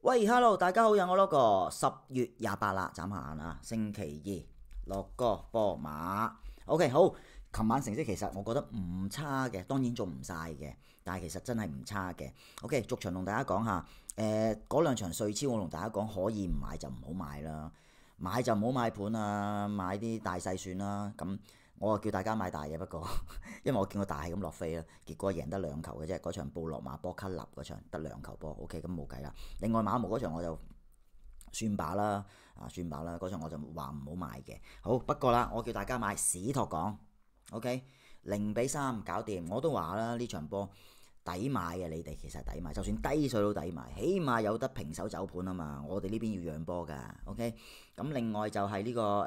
喂，hello，大家好，有我 logo，10月28啦，眨下眼啊，星期二落個波馬。OK，好，琴晚成績其實我覺得唔差嘅，當然仲唔晒嘅，但係其實真係唔差嘅。OK，逐場同大家講下，嗰兩場瑞超我同大家講可以唔買就唔好買啦，買就唔好買盤啊，買啲大細算啦。咁我啊叫大家買大嘅，不過因為我見個大係咁落飛啦，結果贏得兩球嘅啫。嗰場布洛馬波卡納嗰場得兩球波，OK，咁冇計啦。另外馬毛嗰場我就算罷啦，算罷啦，嗰場我就話唔好買嘅。好，不過啦，我叫大家買史托港，OK，0-3搞掂。我都話啦，呢場波抵買嘅，你哋其實抵買，就算低水都抵買，起碼有得平手走盤啊嘛。我哋呢邊要讓波㗎，OK。咁另外就係呢、個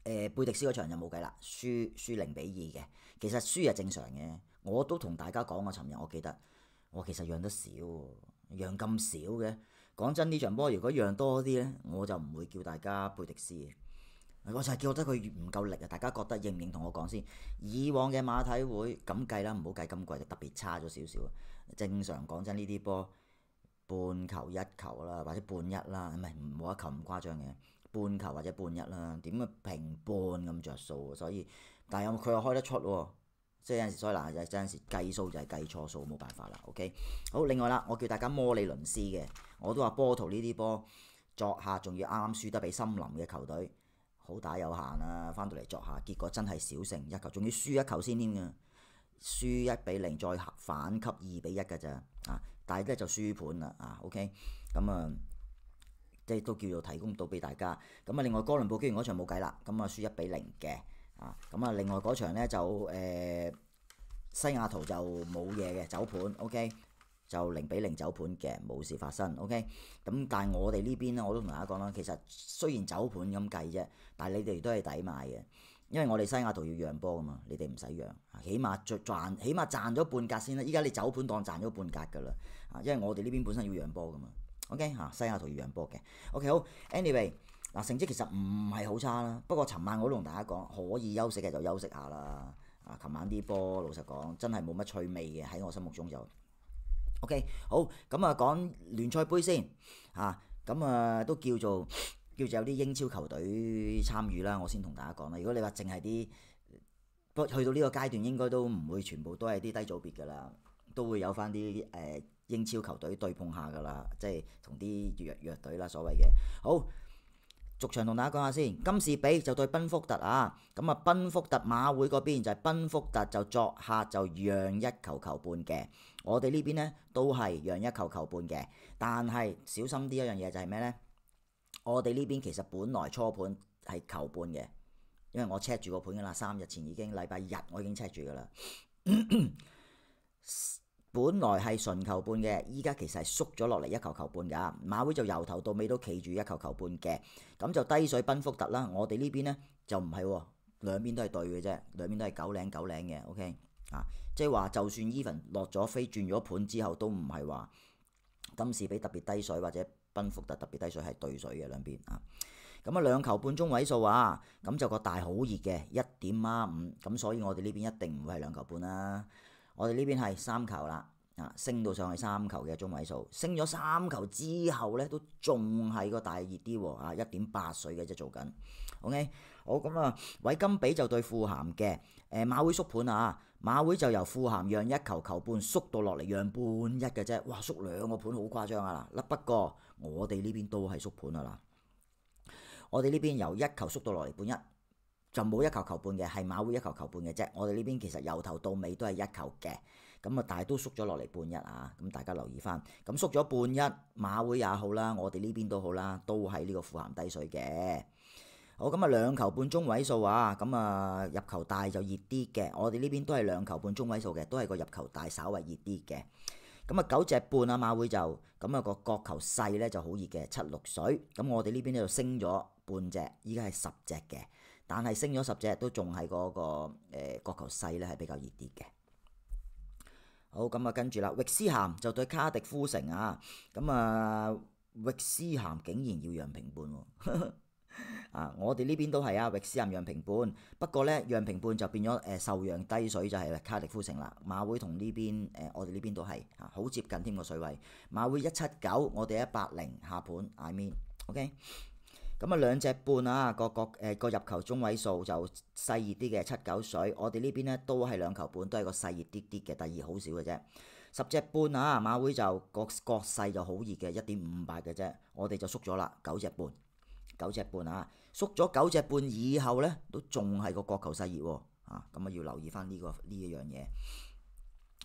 貝迪斯嗰場就冇計啦，輸0-2嘅。其實輸係正常嘅，我都同大家講過，尋日我記得我其實讓得少，讓咁少嘅。講真，呢場波如果讓多啲呢，我就唔會叫大家貝迪斯嘅，我就係覺得佢唔夠力啊！大家覺得認唔認同我講先？以往嘅馬體會咁計啦，唔好計今季就特別差咗少少。正常講真，呢啲波半球一球啦，或者半一啦，唔係冇一球咁誇張嘅，半球或者半一啦，點會平半咁着數？所以，但係佢又開得出喎，即係有陣時，所以嗱，有陣時計數就係計錯數，冇辦法啦。OK，好，另外啦，我叫大家摩利倫斯嘅，我都話波圖呢啲波作客仲要啱啱輸得俾森林嘅球隊，好打有限啊！翻到嚟作客，結果真係小勝一球，仲要輸一球先添㗎，輸1-0再反級2-1㗎咋啊！但係咧就輸盤啦啊，OK，咁啊，即係都叫做提供到俾大家。咁啊，另外哥倫布機員嗰場冇計啦，咁啊輸1-0嘅啊，咁啊另外嗰場咧就西雅圖就冇嘢嘅走盤，OK，就0-0走盤嘅，冇事發生，OK。咁但係我哋呢邊咧，我都同大家講啦，其實雖然走盤咁計啫，但係你哋都係抵買嘅。因為我哋西雅圖要讓波噶嘛，你哋唔使讓，起碼賺咗半格先啦。依家你走盤當賺咗半格噶啦，因為我哋呢邊本身要讓波噶嘛。OK 嚇，西雅圖要讓波嘅。OK 好，anyway 嗱，成績其實唔係好差啦，不過尋晚我都同大家講，可以休息嘅就休息下啦。琴晚啲波老實講真係冇乜趣味嘅，喺我心目中就 OK 好。咁啊講聯賽杯先咁都叫做有啲英超球隊參與啦，我先同大家講啦。如果你話淨係啲，不去到呢個階段，應該都唔會全部都係啲低組別噶啦，都會有翻啲英超球隊對碰下噶啦，即係同啲弱隊啦，所謂嘅。好，逐場同大家講下先。金士比就對賓福特啊，咁啊賓福特馬會嗰邊就係賓福特就作客就讓1球半嘅。我哋呢邊呢都係讓1球半嘅，但係小心啲一樣嘢就係咩呢？我哋呢邊其實本來初盤係球半嘅，因為我 check 住個盤噶啦，3日前已經禮拜日我已經 check 住噶啦。本來係純球半嘅，依家其實係縮咗落嚟1球半㗎。馬會就由頭到尾都企住1球半嘅，咁就低水賓福特啦。我哋呢邊呢就唔係喎，兩邊都係對嘅啫，兩邊都係9-0嘅。OK 即係話就算 even 落咗飛轉咗盤之後，都唔係話金士比特別低水或者賓福特特別低水，係對水嘅兩邊咁啊2球半中位數咁就個大好熱嘅1.5，咁所以我哋呢邊一定唔會係2球半啦。我哋呢邊係3球啦，升到上去3球嘅中位數，升咗3球之後呢，都仲係個大熱啲喎1.8水嘅啫做緊。OK， 好咁啊，韋金比就對富咸嘅，馬會縮盤馬會就由富咸讓1球半縮到落嚟讓半一嘅啫，哇縮2個盤好誇張嗱，不過我哋呢邊都係縮盤我哋呢邊由1球縮到落嚟半一。就冇1球半嘅，係馬會1球半嘅啫。我哋呢邊其實由頭到尾都係1球嘅，咁但係都縮咗落嚟半一咁大家留意翻。咁縮咗半一，馬會也好啦，我哋呢邊都好啦，都係呢個富咸低水嘅。好，咁2球半中位數咁入球大就熱啲嘅。我哋呢邊都係2球半中位數嘅，都係個入球大稍為熱啲嘅。咁9隻半馬會就咁個角球細咧就好熱嘅7-6水。咁我哋呢邊咧就升咗半隻，依家係10隻嘅。但係升咗10隻都仲係嗰個角球細咧係比較熱啲嘅。好，咁跟住啦，域斯咸就對卡迪夫城域斯咸竟然要讓平半喎。啊，我哋呢邊都係啊，域斯咸讓平半，不過咧讓平半就變咗受讓低水就係卡迪夫城啦。馬會同呢邊我哋呢邊都係啊，好接近添個水位。馬會179，我哋180下盤 I mean，OK。咁啊兩隻半啊，個入球中位數就細熱啲嘅7-9水，我哋呢邊咧都係兩球半，都係個細熱啲啲嘅，第二好少嘅啫。10隻半啊，馬會就個勢就好熱嘅1.58嘅啫，我哋就縮咗啦9隻半，9隻半啊，縮咗9隻半以後咧，都仲係個角球細熱喎，咁啊要留意翻呢一樣嘢。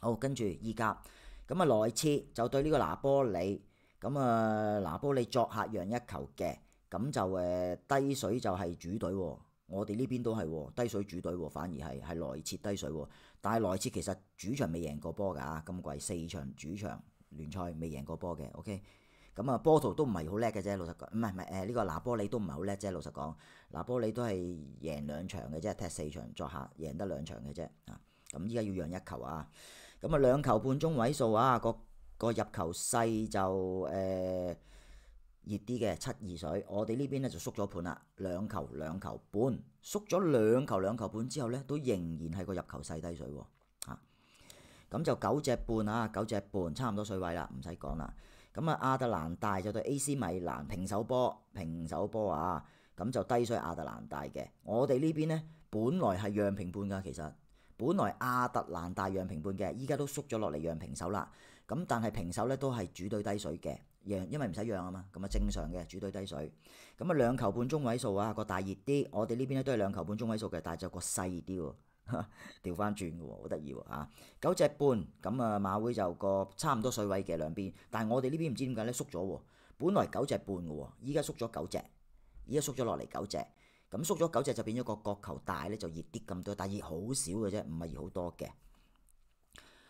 好，跟住意甲，咁啊萊切就對呢個拿波里，咁啊拿波里作客讓1球嘅。咁就低水就係主隊喎，我哋呢邊都係低水主隊喎，反而係萊切低水喎。但係萊切其實主場未贏過波㗎，今季4場主場聯賽未贏過波嘅。OK，咁啊波圖都唔係好叻嘅啫，老實講，唔係呢個拿波里都唔係好叻啫，老實講，拿波里都係贏2場嘅啫，踢4場作客贏得2場嘅啫。咁依家要讓1球啊，咁啊2球半中位數啊，個入球勢就熱啲嘅7-2水，我哋呢邊咧就縮咗盤啦，2球2球半，縮咗2球2球半之後咧，都仍然係個入球勢低水喎，咁就9隻半啊，9隻半差唔多水位啦，唔使講啦。咁啊亞特蘭大就對 AC 米蘭平手波啊，咁就低水亞特蘭大嘅。我哋呢邊咧本來係讓平半㗎，其實本來亞特蘭大讓平半嘅，依家都縮咗落嚟讓平手啦。咁但係平手咧都係主隊低水嘅。因為唔使讓啊嘛，咁啊正常嘅主隊低水，咁啊2球半中位數啊，個大熱啲，我哋呢邊咧都係2球半中位數嘅，但係就個細啲喎，調翻轉嘅喎，好得意喎嚇，9隻半，咁啊馬會就個差唔多水位嘅兩邊，但係我哋呢邊唔知點解咧縮咗喎，本來9隻半嘅喎，依家縮咗9隻，依家縮咗落嚟9隻，咁縮咗9隻就變咗個角球大咧就熱啲咁多，但係熱好少嘅啫，唔係熱好多嘅。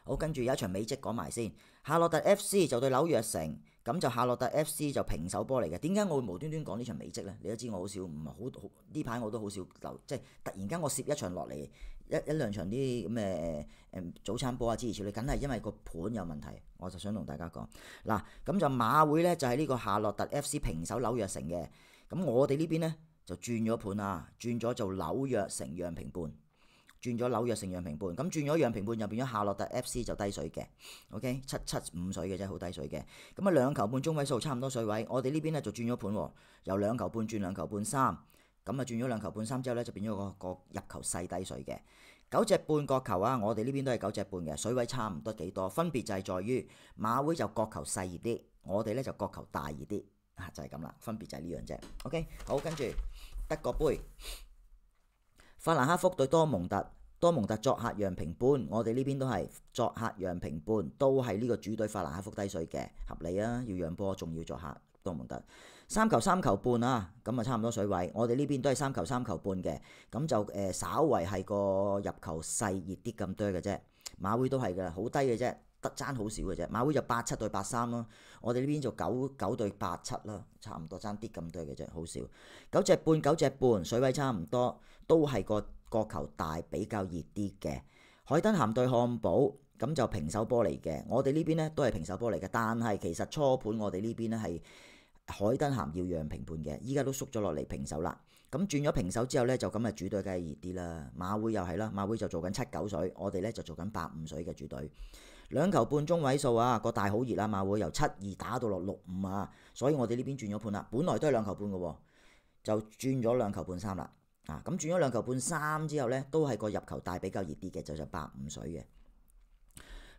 好，跟住有一場美職講埋先，夏洛特 FC 就對紐約城，咁就夏洛特 FC 就平手波嚟嘅。點解我會無端端講呢場美職呢？你都知我好少，唔係好呢排我都好少留，即係突然間我攝一場落嚟，一兩場啲咁嘅早餐波啊之類之類，梗係因為個盤有問題，我就想同大家講嗱，咁就馬會呢，就係呢個夏洛特 FC 平手紐約城嘅，咁我哋呢邊呢，就轉咗盤啊，轉咗做紐約城讓平半。轉咗紐約城讓平半，咁轉咗讓平半就變咗夏洛特 FC 就低水嘅 ，OK 7-5水嘅啫，好低水嘅。咁啊2球半中位數差唔多水位，我哋呢邊咧就轉咗盤喎，由2球半轉2球半3，咁啊轉咗2球半3之後咧就變咗個入球細低水嘅9隻半角球啊，我哋呢邊都係9隻半嘅，水位差唔多幾多，分別就係在於馬會就角球細熱啲，我哋咧就角球大熱啲，就係咁啦，分別就係呢樣啫。OK， 好，跟住德國杯。法蘭克福對多蒙特，多蒙特作客讓平半，我哋呢邊都係作客讓平半，都係呢個主隊法蘭克福低水嘅，合理啊，要讓波仲要作客多蒙特3球半啊，咁啊差唔多水位，我哋呢邊都係3球半嘅，咁就稍為係個入球細熱啲咁多嘅啫，馬會都係嘅，好低嘅啫。得爭好少嘅啫，馬會就87對83咯，我哋呢邊就9對87啦，差唔多爭啲咁多嘅啫，好少。9隻半，水位差唔多，都係個角球大比較熱啲嘅。海登咸對漢堡，咁就平手波嚟嘅，我哋呢邊呢都係平手波嚟嘅，但係其實初盤我哋呢邊呢係海登咸要讓平半嘅，依家都縮咗落嚟平手啦。咁轉咗平手之後呢，就咁啊主隊梗係熱啲啦，馬會又係啦，馬會就做緊7-9水，我哋呢就做緊8-5水嘅主隊。2球半中位數啊，個大好熱啦，馬會由7-2打到落6-5啊，所以我哋呢邊轉咗盤啦，本來都係2球半嘅喎，就轉咗2球半3啦，咁轉咗2球半3之後呢，都係個入球大比較熱啲嘅，就8-5水嘅。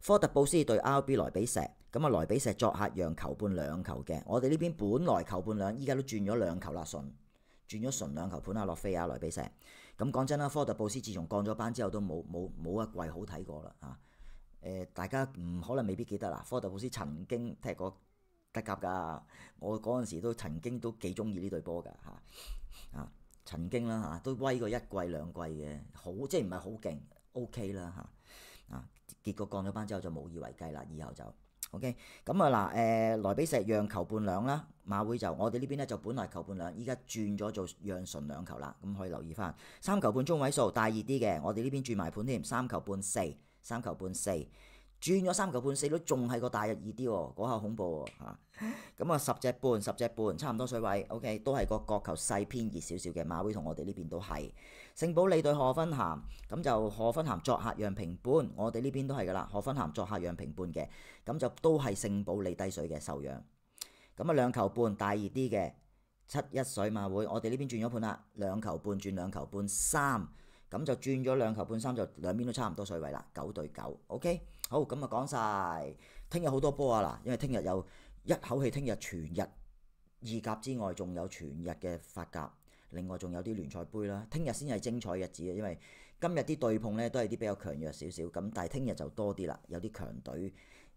科特布斯對 RB 萊比錫，咁啊萊比錫作客讓球半2球嘅，我哋呢邊本來球半2，依家都轉咗2球啦，轉咗純2球盤啊，洛菲亞萊比錫。咁講真啦，科特布斯自從降咗班之後都冇一季好睇過啦嚇。大家可能未必記得啦，科特布斯曾經踢過德甲㗎，我嗰陣時都曾經都幾中意呢隊波㗎嚇，曾經啦嚇，都威過1季2季嘅，好即係唔係好勁 ，OK 啦嚇，結果降咗班之後就無以為繼啦，以後就 OK， 咁啊嗱萊比錫讓球半2啦，馬會就我哋呢邊咧就本來球半2，依家轉咗做讓純2球啦，咁可以留意翻3球半中位數大熱啲嘅，我哋呢邊轉埋盤添，3球半4。3球半4，轉咗3球半4都仲係個大日二啲喎，嗰下恐怖喎嚇。咁啊10隻半差唔多水位，OK 都係個角球細偏熱少少嘅。馬會同我哋呢邊都係。聖保利對賀芬咸，咁就賀芬咸作客讓平半，我哋呢邊都係噶啦，賀芬咸作客讓平半嘅，咁就都係聖保利低水嘅受讓。咁啊2球半大熱啲嘅7-1水馬會，我哋呢邊轉咗盤啦，2球半轉2球半3，咁就轉咗2球半3，就兩邊都差唔多水位啦，9對9 OK。好，咁啊講晒，聽日好多波啊嗱，因為聽日有一口氣，聽日全日意甲之外，仲有全日嘅法甲，另外仲有啲聯賽杯啦。聽日先係精彩日子啊，因為今日啲對碰咧都係啲比較強弱少少，咁但係聽日就多啲啦，有啲強隊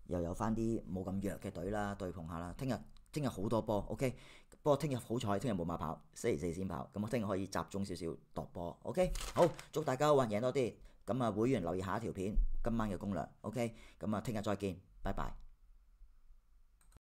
又有翻啲冇咁弱嘅隊啦，對碰下啦。聽日好多波 OK， 不過聽日好彩，聽日冇馬跑，星期4先跑，咁我聽日可以集中少少度波 OK。好，祝大家運贏多啲。咁啊，會員留意下一條片，今晚嘅攻略 OK。咁啊，聽日再見，拜拜。